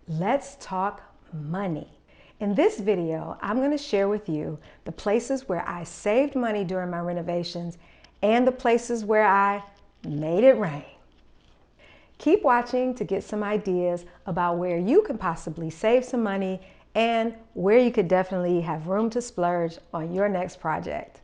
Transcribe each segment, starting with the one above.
Let's talk money. In this video, I'm going to share with you the places where I saved money during my renovations and the places where I made it rain. Keep watching to get some ideas about where you can possibly save some money and where you could definitely have room to splurge on your next project.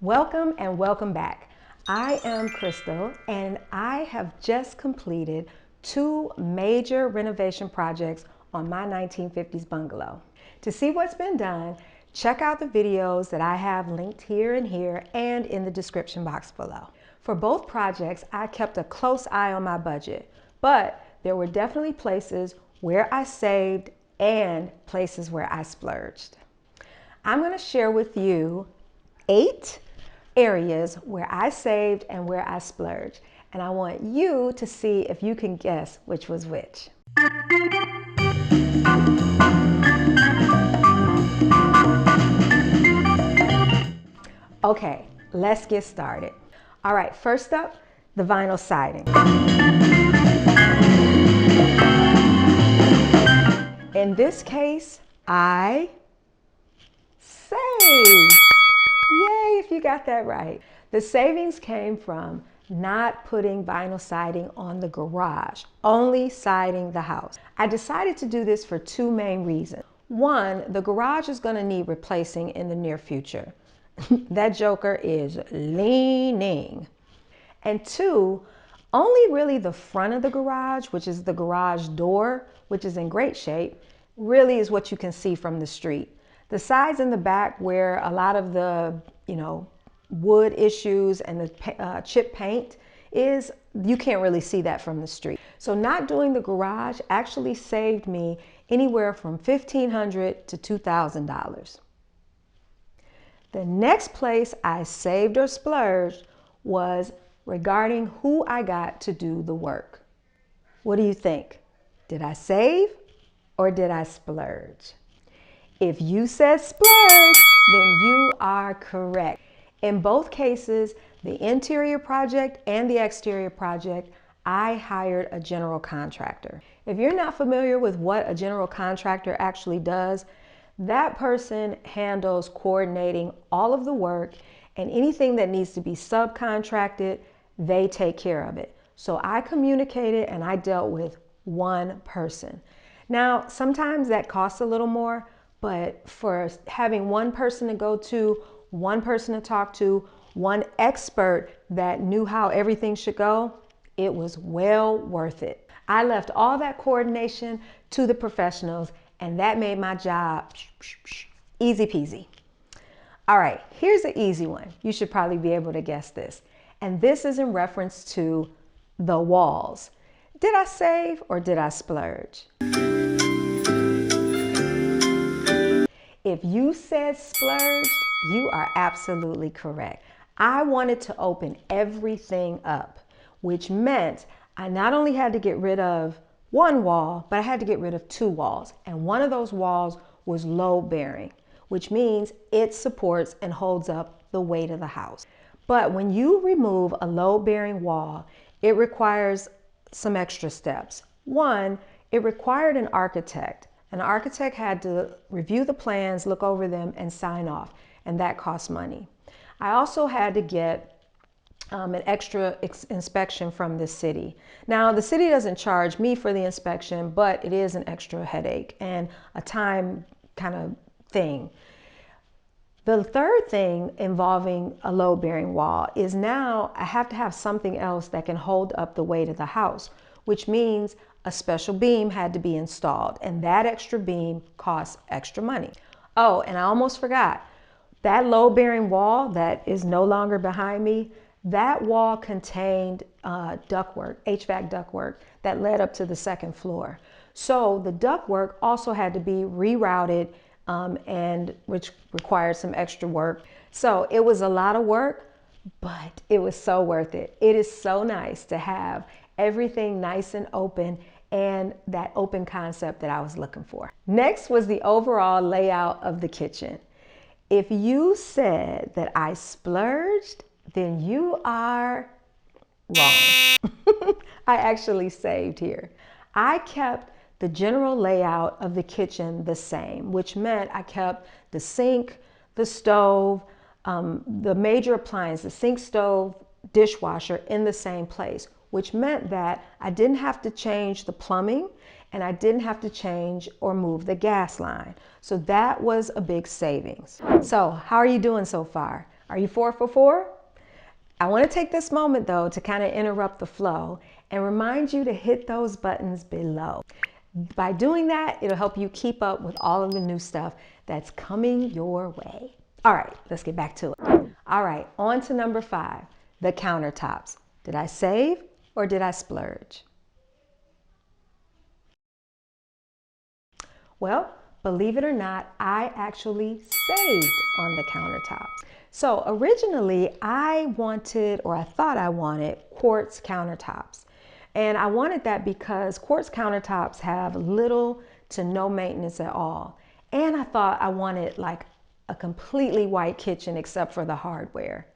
Welcome and welcome back. I am Crystal and I have just completed 2 major renovation projects on my 1950s bungalow. To see what's been done, check out the videos that I have linked here and in the description box below. For both projects, I kept a close eye on my budget, but there were definitely places where I saved and places where I splurged. I'm going to share with you 8 areas where I saved and where I splurged. And I want you to see if you can guess which was which. Okay, let's get started. All right, first up, the vinyl siding. In this case, I saved. Yay, if you got that right. The savings came from not putting vinyl siding on the garage, only siding the house. I decided to do this for 2 main reasons. One, the garage is going to need replacing in the near future. That joker is leaning. And 2, only really the front of the garage, which is the garage door, which is in great shape, really is what you can see from the street. The sides in the back where a lot of the, wood issues and the chip paint is, you can't really see that from the street. So not doing the garage actually saved me anywhere from $1,500 to $2,000. The next place I saved or splurged was regarding who I got to do the work. What do you think? Did I save or did I splurge? If you said splurge, then you are correct. In both cases, the interior project and the exterior project, I hired a general contractor. If you're not familiar with what a general contractor actually does, that person handles coordinating all of the work, and anything that needs to be subcontracted, they take care of it. So I communicated and I dealt with one person. Now, sometimes that costs a little more, but for having one person to go to, one person to talk to, one expert that knew how everything should go, it was well worth it. I left all that coordination to the professionals, and that made my job easy peasy. All right, here's an easy one. You should probably be able to guess this. And this is in reference to the walls. Did I save or did I splurge? If you said splurged, you are absolutely correct. I wanted to open everything up, which meant I not only had to get rid of one wall, but I had to get rid of 2 walls. And one of those walls was load bearing, which means it supports and holds up the weight of the house. But when you remove a load bearing wall, it requires some extra steps. One, it required an architect. An architect had to review the plans, look over them, and sign off, and that cost money. I also had to get an extra inspection from the city. Now, the city doesn't charge me for the inspection, but it is an extra headache and a time kind of thing. The third thing involving a load-bearing wall is now I have to have something else that can hold up the weight of the house, which means a special beam had to be installed, and that extra beam costs extra money. Oh, and I almost forgot. That load-bearing wall that is no longer behind me, that wall contained ductwork, HVAC ductwork, that led up to the 2nd floor. So the ductwork also had to be rerouted, and which required some extra work. So it was a lot of work, but it was so worth it. It is so nice to have everything nice and open, and that open concept that I was looking for. Next was the overall layout of the kitchen. If you said that I splurged, then you are wrong. I actually saved here. I kept the general layout of the kitchen the same, which meant I kept the sink, the stove, the major appliance, the sink, stove, dishwasher in the same place, which meant that I didn't have to change the plumbing and I didn't have to change or move the gas line. So that was a big savings. So how are you doing so far? Are you 4 for 4? I want to take this moment though to kind of interrupt the flow and remind you to hit those buttons below. By doing that, it'll help you keep up with all of the new stuff that's coming your way. All right, let's get back to it. All right, on to number 5, the countertops. Did I save or did I splurge? Well, believe it or not, I actually saved on the countertops. So originally I wanted, or I thought I wanted, quartz countertops. And I wanted that because quartz countertops have little to no maintenance at all. And I thought I wanted like a completely white kitchen except for the hardware.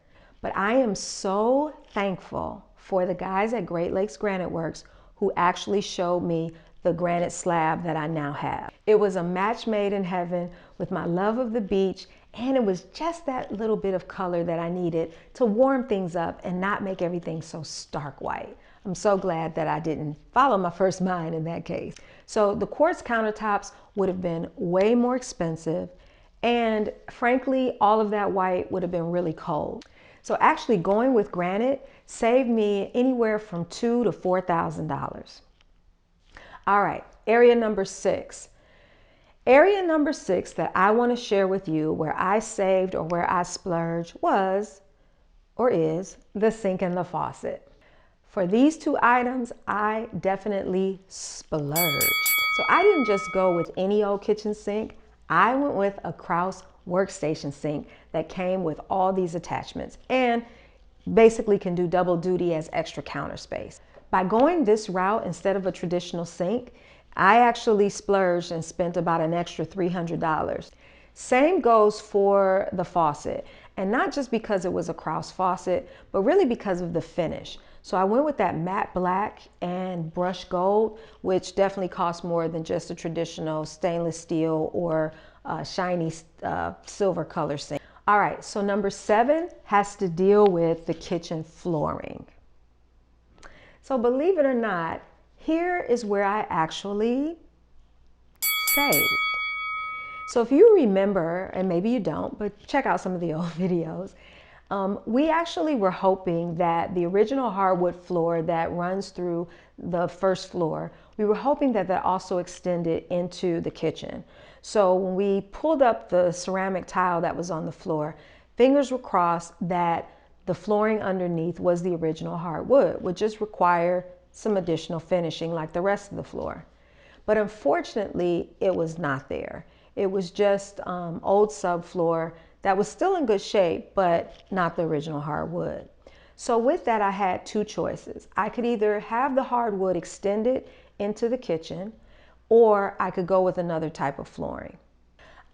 But I am so thankful for the guys at Great Lakes Granite Works who actually showed me the granite slab that I now have. It was a match made in heaven with my love of the beach, and it was just that little bit of color that I needed to warm things up and not make everything so stark white. I'm so glad that I didn't follow my first mind in that case. So the quartz countertops would have been way more expensive, and frankly, all of that white would have been really cold. So actually going with granite saved me anywhere from $2,000 to $4,000. All right, area number 6. Area number 6 that I want to share with you where I saved or where I splurged was, or is, the sink and the faucet. For these 2 items, I definitely splurged. So I didn't just go with any old kitchen sink. I went with a Kraus workstation sink that came with all these attachments and basically can do double duty as extra counter space. By going this route instead of a traditional sink, I actually splurged and spent about an extra $300. Same goes for the faucet, and not just because it was a Kraus faucet, but really because of the finish. So I went with that matte black and brushed gold, which definitely costs more than just a traditional stainless steel or shiny silver color sink. All right, so number 7 has to deal with the kitchen flooring. So believe it or not, here is where I actually saved. So if you remember, and maybe you don't, but check out some of the old videos, we actually were hoping that the original hardwood floor that runs through the first floor, we were hoping that that also extended into the kitchen. So when we pulled up the ceramic tile that was on the floor, fingers were crossed that the flooring underneath was the original hardwood, would just require some additional finishing like the rest of the floor. But unfortunately, it was not there. It was just old subfloor that was still in good shape, but not the original hardwood. So with that, I had 2 choices. I could either have the hardwood extended into the kitchen, or I could go with another type of flooring.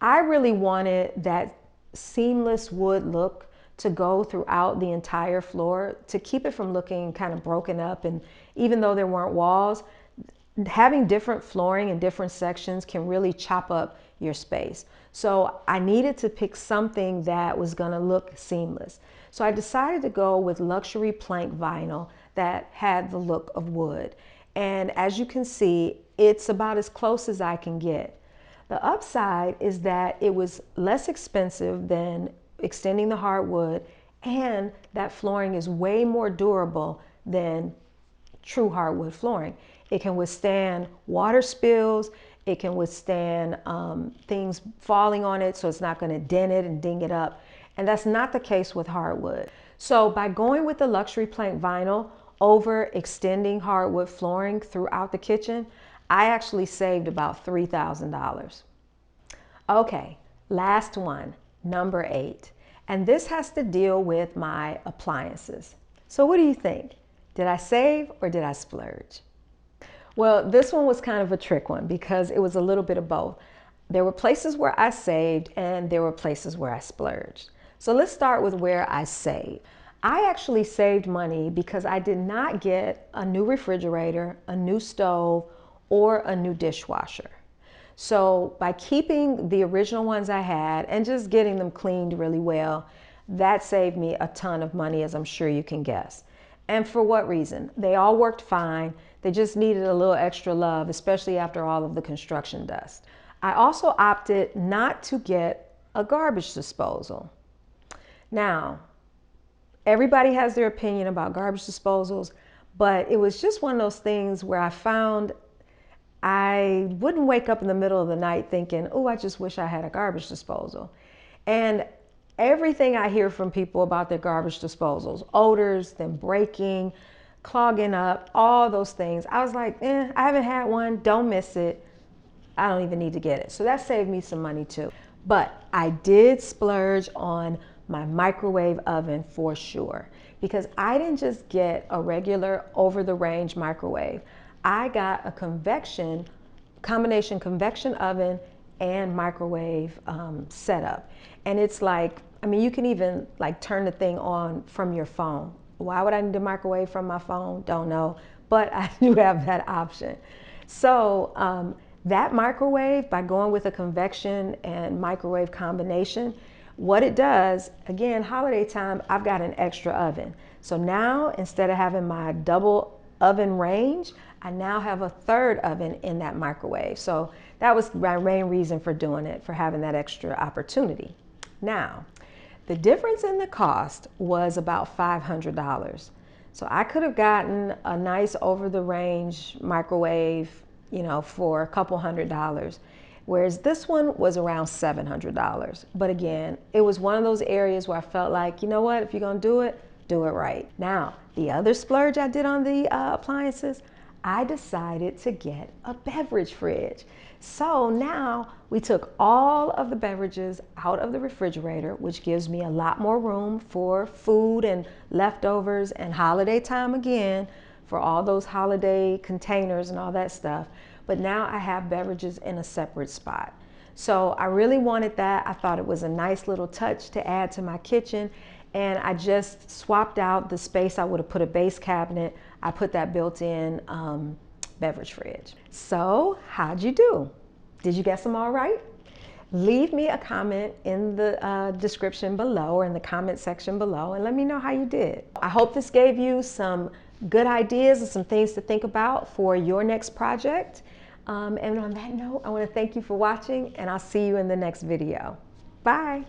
I really wanted that seamless wood look to go throughout the entire floor to keep it from looking kind of broken up. And even though there weren't walls, having different flooring in different sections can really chop up your space. So I needed to pick something that was going to look seamless. So I decided to go with luxury plank vinyl that had the look of wood. And as you can see, it's about as close as I can get. The upside is that it was less expensive than extending the hardwood, and that flooring is way more durable than true hardwood flooring. It can withstand water spills, it can withstand things falling on it, so it's not going to dent it and ding it up. And that's not the case with hardwood. So by going with the luxury plank vinyl over extending hardwood flooring throughout the kitchen, I actually saved about $3,000. Okay, last one, number 8. And this has to deal with my appliances. So what do you think? Did I save or did I splurge? Well, this one was kind of a trick one because it was a little bit of both. There were places where I saved and there were places where I splurged. So let's start with where I saved. I actually saved money because I did not get a new refrigerator, a new stove, or a new dishwasher. So by keeping the original ones I had and just getting them cleaned really well, that saved me a ton of money, as I'm sure you can guess. And for what reason? They all worked fine. They just needed a little extra love, especially after all of the construction dust. I also opted not to get a garbage disposal. Now, everybody has their opinion about garbage disposals, but it was just one of those things where I found I wouldn't wake up in the middle of the night thinking, oh, I just wish I had a garbage disposal. And everything I hear from people about their garbage disposals, odors, them breaking, clogging up, all those things, I was like, I haven't had one, don't miss it. I don't even need to get it. So that saved me some money too. But I did splurge on my microwave oven for sure, because I didn't just get a regular over-the-range microwave. I got a combination convection oven and microwave setup. And it's like, I mean, you can even like turn the thing on from your phone. Why would I need a microwave from my phone? Don't know, but I do have that option. So that microwave, by going with a convection and microwave combination, what it does, again, holiday time, I've got an extra oven. So now instead of having my double oven range, I now have a third oven in that microwave. So that was my main reason for doing it, for having that extra opportunity. Now, the difference in the cost was about $500. So I could have gotten a nice over-the-range microwave, you know, for a couple $100, whereas this one was around $700. But again, it was one of those areas where I felt like, you know what, if you're gonna do it right. Now, the other splurge I did on the appliances, I decided to get a beverage fridge. So now we took all of the beverages out of the refrigerator, which gives me a lot more room for food and leftovers and holiday time again, for all those holiday containers and all that stuff. But now I have beverages in a separate spot. So I really wanted that. I thought it was a nice little touch to add to my kitchen. And I just swapped out the space I would have put a base cabinet. I put that built-in beverage fridge. So how'd you do? Did you guess them all right? Leave me a comment in the description below, or in the comment section below, and let me know how you did. I hope this gave you some good ideas and some things to think about for your next project. And on that note, I want to thank you for watching, and I'll see you in the next video. Bye.